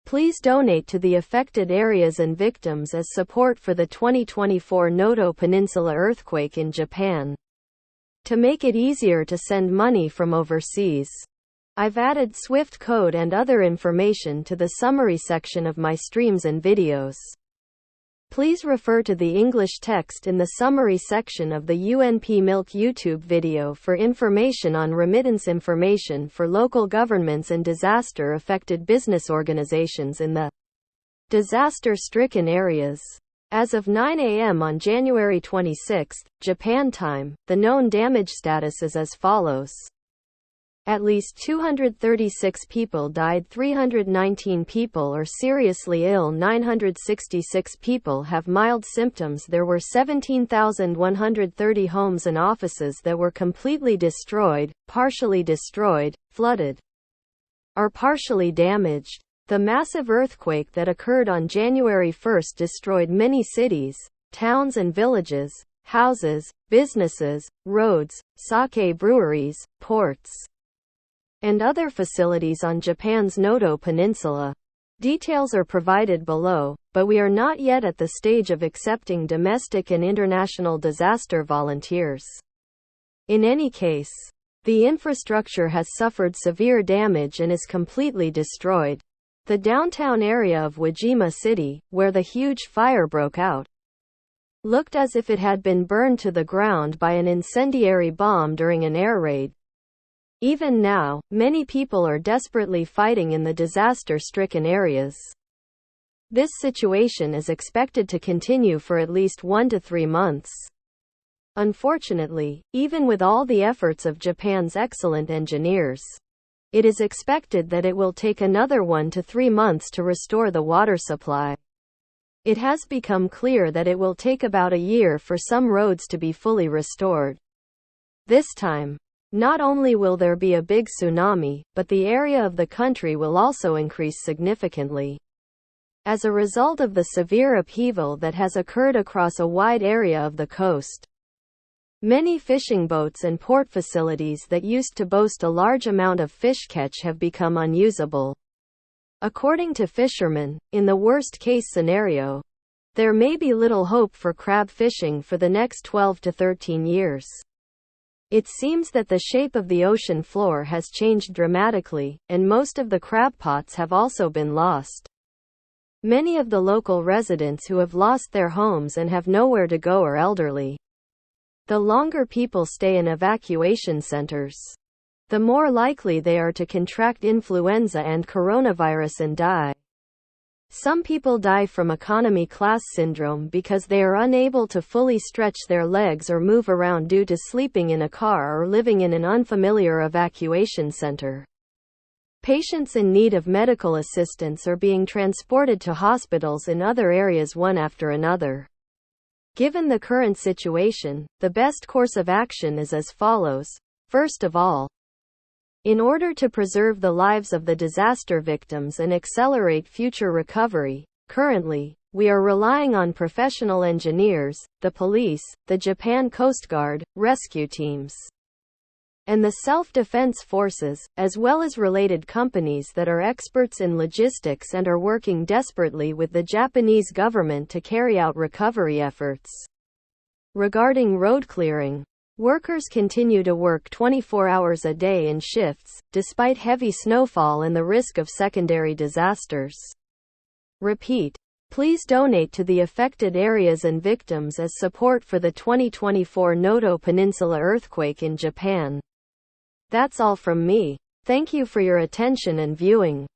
Please donate to the affected areas and victims as support for the 2024 Noto Peninsula Earthquake in Japan. To make it easier to send money from overseas, I've added SWIFT code and other information to the summary section of my streams and videos. Please refer to the English text in the summary section of the UNP Milk YouTube video for information on remittance information for local governments and disaster-affected business organizations in the disaster-stricken areas. As of 9 a.m. on January 26, Japan time, the known damage status is as follows. At least 236 people died, 319 people are seriously ill, 966 people have mild symptoms. There were 17,130 homes and offices that were completely destroyed, partially destroyed, flooded, or partially damaged. The massive earthquake that occurred on January 1 destroyed many cities, towns and villages, houses, businesses, roads, sake breweries, ports, and other facilities on Japan's Noto Peninsula. Details are provided below, but we are not yet at the stage of accepting domestic and international disaster volunteers. In any case, the infrastructure has suffered severe damage and is completely destroyed. The downtown area of Wajima City, where the huge fire broke out, looked as if it had been burned to the ground by an incendiary bomb during an air raid. Even now, many people are desperately fighting in the disaster-stricken areas. This situation is expected to continue for at least 1 to 3 months. Unfortunately, even with all the efforts of Japan's excellent engineers, it is expected that it will take another 1 to 3 months to restore the water supply. It has become clear that it will take about a year for some roads to be fully restored. This time, not only will there be a big tsunami, but the area of the country will also increase significantly. As a result of the severe upheaval that has occurred across a wide area of the coast, many fishing boats and port facilities that used to boast a large amount of fish catch have become unusable. According to fishermen, in the worst-case scenario, there may be little hope for crab fishing for the next 12 to 13 years. It seems that the shape of the ocean floor has changed dramatically, and most of the crab pots have also been lost. Many of the local residents who have lost their homes and have nowhere to go are elderly. The longer people stay in evacuation centers, the more likely they are to contract influenza and coronavirus and die. Some people die from economy class syndrome because they are unable to fully stretch their legs or move around due to sleeping in a car or living in an unfamiliar evacuation center. Patients in need of medical assistance are being transported to hospitals in other areas one after another. Given the current situation, the best course of action is as follows. First of all, in order to preserve the lives of the disaster victims and accelerate future recovery, currently, we are relying on professional engineers, the police, the Japan Coast Guard, rescue teams, and the self-defense forces, as well as related companies that are experts in logistics and are working desperately with the Japanese government to carry out recovery efforts. Regarding road clearing, workers continue to work 24 hours a day in shifts, despite heavy snowfall and the risk of secondary disasters. Repeat. Please donate to the affected areas and victims as support for the 2024 Noto Peninsula Earthquake in Japan. That's all from me. Thank you for your attention and viewing.